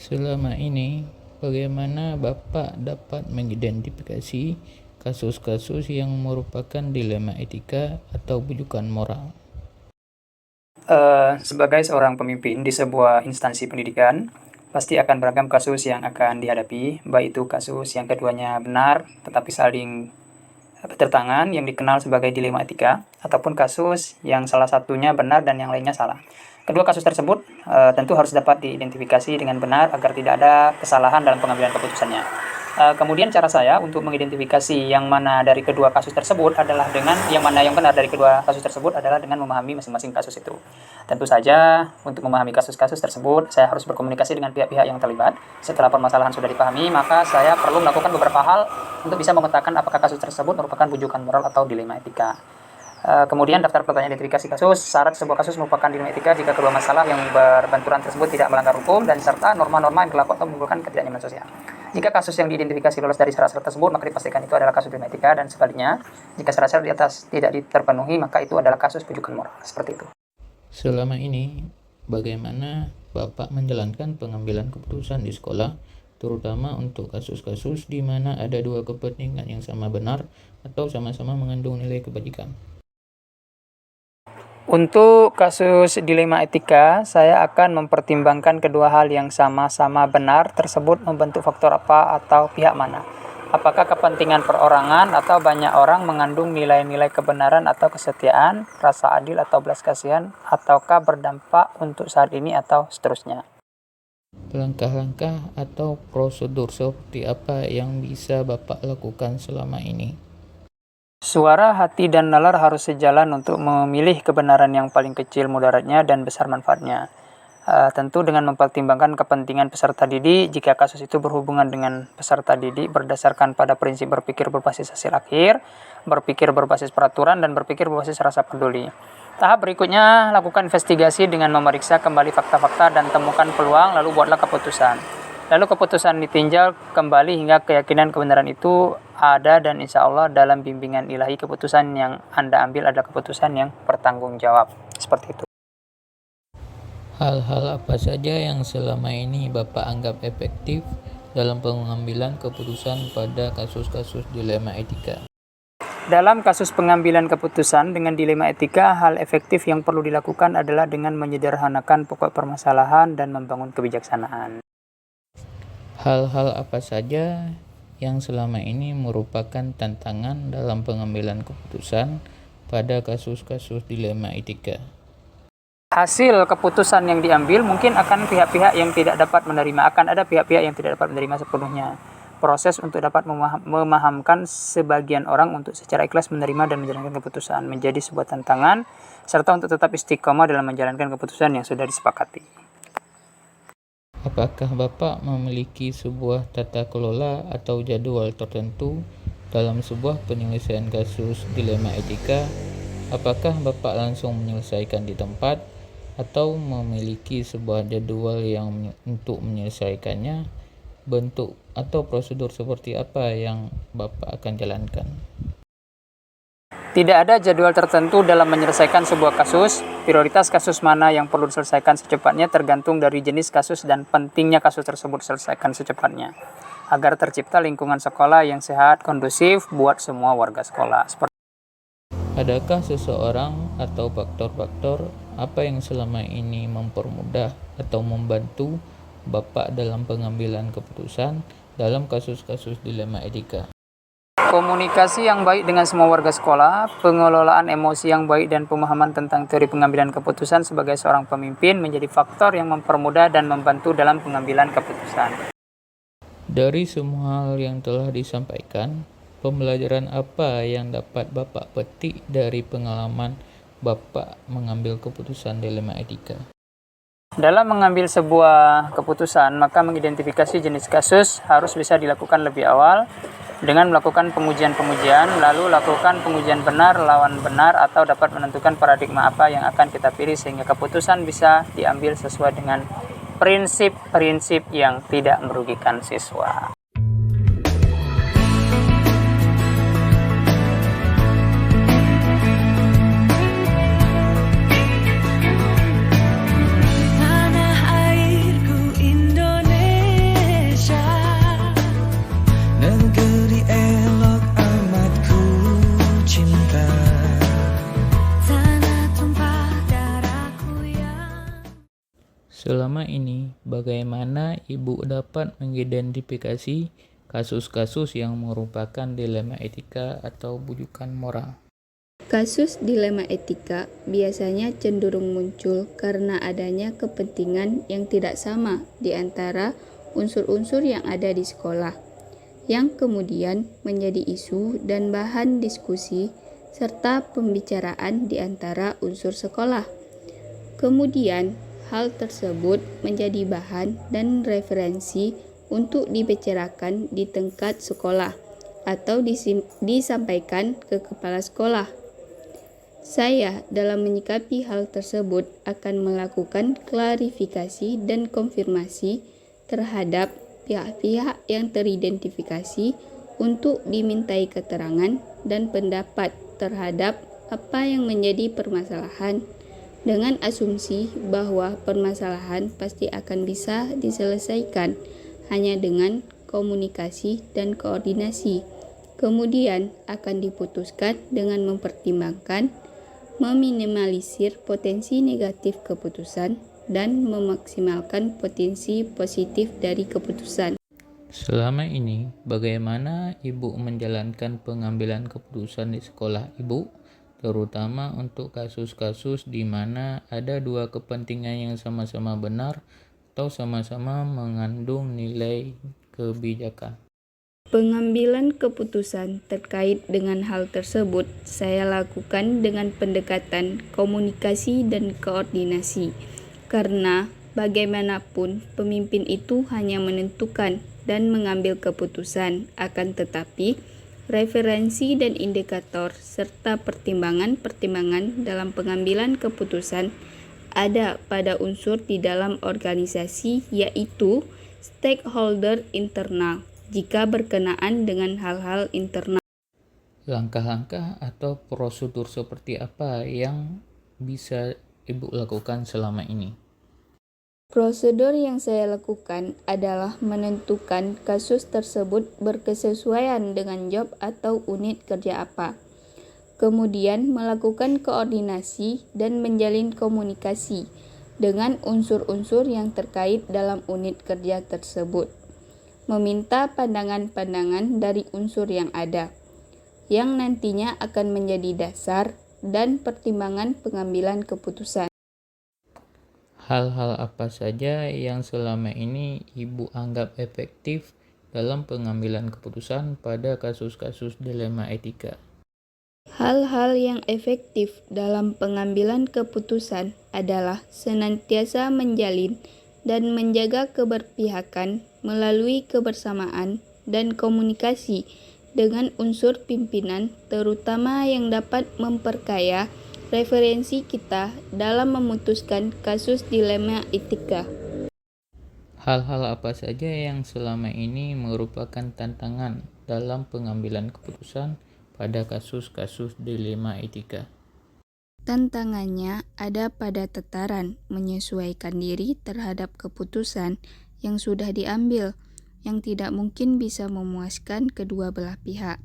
Selama ini, bagaimana Bapak dapat mengidentifikasi kasus-kasus yang merupakan dilema etika atau bujukan moral? Sebagai seorang pemimpin di sebuah instansi pendidikan, pasti akan beragam kasus yang akan dihadapi, baik itu kasus yang keduanya benar tetapi saling bertentangan yang dikenal sebagai dilema etika, ataupun kasus yang salah satunya benar dan yang lainnya salah. Kedua kasus tersebut tentu harus dapat diidentifikasi dengan benar agar tidak ada kesalahan dalam pengambilan keputusannya. Kemudian cara saya untuk mengidentifikasi yang mana dari kedua kasus tersebut adalah dengan yang mana yang benar dari kedua kasus tersebut adalah dengan memahami masing-masing kasus itu. Tentu saja untuk memahami kasus-kasus tersebut saya harus berkomunikasi dengan pihak-pihak yang terlibat. Setelah permasalahan sudah dipahami, maka saya perlu melakukan beberapa hal untuk bisa memetakan apakah kasus tersebut merupakan bujukan moral atau dilema etika. Kemudian daftar pertanyaan identifikasi kasus. Syarat sebuah kasus merupakan dilema etika jika kedua masalah yang berbenturan tersebut tidak melanggar hukum dan serta norma-norma yang berlaku atau menimbulkan ketidaknyamanan sosial. Jika kasus yang diidentifikasi lolos dari syarat-syarat tersebut, maka dipastikan itu adalah kasus dilema etika, dan sebaliknya, jika syarat-syarat di atas tidak terpenuhi, maka itu adalah kasus bujukan moral. Seperti itu. Selama ini, bagaimana Bapak menjalankan pengambilan keputusan di sekolah, terutama untuk kasus-kasus di mana ada dua kepentingan yang sama benar atau sama-sama mengandung nilai kebajikan? Untuk kasus dilema etika, saya akan mempertimbangkan kedua hal yang sama-sama benar tersebut membentuk faktor apa atau pihak mana. Apakah kepentingan perorangan atau banyak orang mengandung nilai-nilai kebenaran atau kesetiaan, rasa adil atau belas kasihan, ataukah berdampak untuk saat ini atau seterusnya. Langkah-langkah atau prosedur seperti apa yang bisa Bapak lakukan selama ini? Suara hati dan nalar harus sejalan untuk memilih kebenaran yang paling kecil mudaratnya dan besar manfaatnya. Tentu dengan mempertimbangkan kepentingan peserta didik. Jika kasus itu berhubungan dengan peserta didik berdasarkan pada prinsip berpikir berbasis hasil akhir, berpikir berbasis peraturan, dan berpikir berbasis rasa peduli. Tahap berikutnya, lakukan investigasi dengan memeriksa kembali fakta-fakta dan temukan peluang, lalu buatlah keputusan. Lalu keputusan ditinjau kembali hingga keyakinan kebenaran itu ada, dan insya Allah dalam bimbingan ilahi keputusan yang Anda ambil adalah keputusan yang bertanggung jawab. Seperti itu. Hal-hal apa saja yang selama ini Bapak anggap efektif dalam pengambilan keputusan pada kasus-kasus dilema etika? Dalam kasus pengambilan keputusan dengan dilema etika, hal efektif yang perlu dilakukan adalah dengan menyederhanakan pokok permasalahan dan membangun kebijaksanaan. Hal-hal apa saja yang selama ini merupakan tantangan dalam pengambilan keputusan pada kasus-kasus dilema etika? Hasil keputusan yang diambil mungkin akan pihak-pihak yang tidak dapat menerima, akan ada pihak-pihak yang tidak dapat menerima sepenuhnya. Proses untuk dapat memahamkan sebagian orang untuk secara ikhlas menerima dan menjalankan keputusan menjadi sebuah tantangan, serta untuk tetap istiqomah dalam menjalankan keputusan yang sudah disepakati. Apakah Bapak memiliki sebuah tata kelola atau jadwal tertentu dalam sebuah penyelesaian kasus dilema etika? Apakah Bapak langsung menyelesaikan di tempat atau memiliki sebuah jadwal yang untuk menyelesaikannya? Bentuk atau prosedur seperti apa yang Bapak akan jalankan? Tidak ada jadwal tertentu dalam menyelesaikan sebuah kasus. Prioritas kasus mana yang perlu diselesaikan secepatnya tergantung dari jenis kasus dan pentingnya kasus tersebut diselesaikan secepatnya, agar tercipta lingkungan sekolah yang sehat, kondusif buat semua warga sekolah. Adakah seseorang atau faktor-faktor apa yang selama ini mempermudah atau membantu Bapak dalam pengambilan keputusan dalam kasus-kasus dilema etika? Komunikasi yang baik dengan semua warga sekolah, pengelolaan emosi yang baik, dan pemahaman tentang teori pengambilan keputusan sebagai seorang pemimpin menjadi faktor yang mempermudah dan membantu dalam pengambilan keputusan. Dari semua hal yang telah disampaikan, pembelajaran apa yang dapat Bapak petik dari pengalaman Bapak mengambil keputusan dilema etika? Dalam mengambil sebuah keputusan, maka mengidentifikasi jenis kasus harus bisa dilakukan lebih awal dengan melakukan pengujian-pengujian, lalu lakukan pengujian benar lawan benar, atau dapat menentukan paradigma apa yang akan kita pilih sehingga keputusan bisa diambil sesuai dengan prinsip-prinsip yang tidak merugikan siswa. Tanah airku Indonesia. Selama ini, bagaimana Ibu dapat mengidentifikasi kasus-kasus yang merupakan dilema etika atau bujukan moral? Kasus dilema etika biasanya cenderung muncul karena adanya kepentingan yang tidak sama di antara unsur-unsur yang ada di sekolah, yang kemudian menjadi isu dan bahan diskusi serta pembicaraan di antara unsur sekolah. Kemudian, hal tersebut menjadi bahan dan referensi untuk dibicarakan di tingkat sekolah atau disampaikan ke kepala sekolah. Saya dalam menyikapi hal tersebut akan melakukan klarifikasi dan konfirmasi terhadap pihak-pihak yang teridentifikasi untuk dimintai keterangan dan pendapat terhadap apa yang menjadi permasalahan, dengan asumsi bahwa permasalahan pasti akan bisa diselesaikan hanya dengan komunikasi dan koordinasi. Kemudian akan diputuskan dengan mempertimbangkan, meminimalisir potensi negatif keputusan, dan memaksimalkan potensi positif dari keputusan. Selama ini, bagaimana Ibu menjalankan pengambilan keputusan di sekolah Ibu, terutama untuk kasus-kasus di mana ada dua kepentingan yang sama-sama benar atau sama-sama mengandung nilai kebijakan? Pengambilan keputusan terkait dengan hal tersebut saya lakukan dengan pendekatan komunikasi dan koordinasi, karena bagaimanapun pemimpin itu hanya menentukan dan mengambil keputusan, akan tetapi referensi dan indikator serta pertimbangan-pertimbangan dalam pengambilan keputusan ada pada unsur di dalam organisasi, yaitu stakeholder internal, jika berkenaan dengan hal-hal internal. Langkah-langkah atau prosedur seperti apa yang bisa Ibu lakukan selama ini? Prosedur yang saya lakukan adalah menentukan kasus tersebut berkesesuaian dengan job atau unit kerja apa. Kemudian melakukan koordinasi dan menjalin komunikasi dengan unsur-unsur yang terkait dalam unit kerja tersebut. Meminta pandangan-pandangan dari unsur yang ada, yang nantinya akan menjadi dasar dan pertimbangan pengambilan keputusan. Hal-hal apa saja yang selama ini Ibu anggap efektif dalam pengambilan keputusan pada kasus-kasus dilema etika? Hal-hal yang efektif dalam pengambilan keputusan adalah senantiasa menjalin dan menjaga keberpihakan melalui kebersamaan dan komunikasi dengan unsur pimpinan, terutama yang dapat memperkaya referensi kita dalam memutuskan kasus dilema etika. Hal-hal apa saja yang selama ini merupakan tantangan dalam pengambilan keputusan pada kasus-kasus dilema etika? Tantangannya ada pada tataran menyesuaikan diri terhadap keputusan yang sudah diambil, yang tidak mungkin bisa memuaskan kedua belah pihak.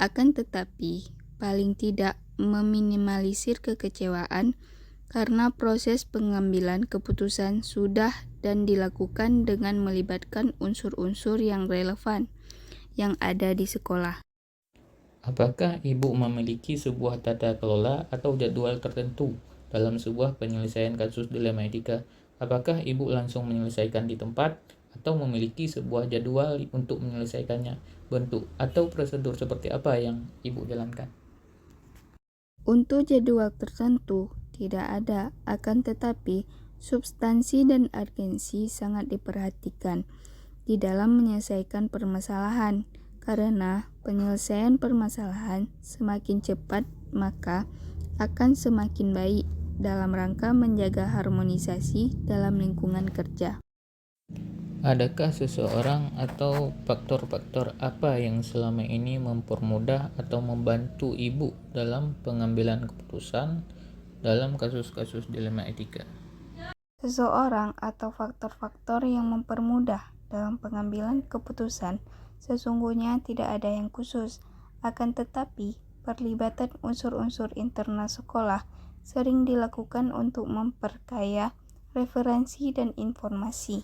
Akan tetapi, paling tidak meminimalisir kekecewaan karena proses pengambilan keputusan sudah dan dilakukan dengan melibatkan unsur-unsur yang relevan yang ada di sekolah. Apakah Ibu memiliki sebuah tata kelola atau jadwal tertentu dalam sebuah penyelesaian kasus dilema etika? Apakah Ibu langsung menyelesaikan di tempat atau memiliki sebuah jadwal untuk menyelesaikannya? Bentuk atau prosedur seperti apa yang Ibu jalankan? Untuk jadwal tertentu tidak ada, akan tetapi substansi dan urgensi sangat diperhatikan di dalam menyelesaikan permasalahan, karena penyelesaian permasalahan semakin cepat maka akan semakin baik dalam rangka menjaga harmonisasi dalam lingkungan kerja. Adakah seseorang atau faktor-faktor apa yang selama ini mempermudah atau membantu Ibu dalam pengambilan keputusan dalam kasus-kasus dilema etika? Seseorang atau faktor-faktor yang mempermudah dalam pengambilan keputusan sesungguhnya tidak ada yang khusus, akan tetapi perlibatan unsur-unsur internal sekolah sering dilakukan untuk memperkaya referensi, dan informasi.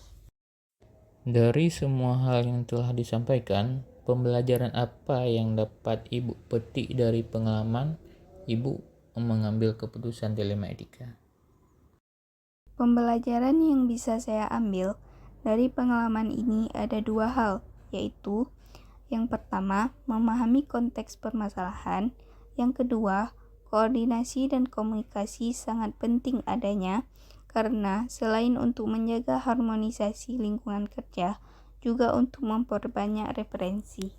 Dari semua hal yang telah disampaikan, pembelajaran apa yang dapat Ibu petik dari pengalaman Ibu mengambil keputusan dilema etika? Pembelajaran yang bisa saya ambil dari pengalaman ini ada dua hal, yaitu yang pertama, memahami konteks permasalahan. Yang kedua, koordinasi dan komunikasi sangat penting adanya karena selain untuk menjaga harmonisasi lingkungan kerja, juga untuk memperbanyak referensi.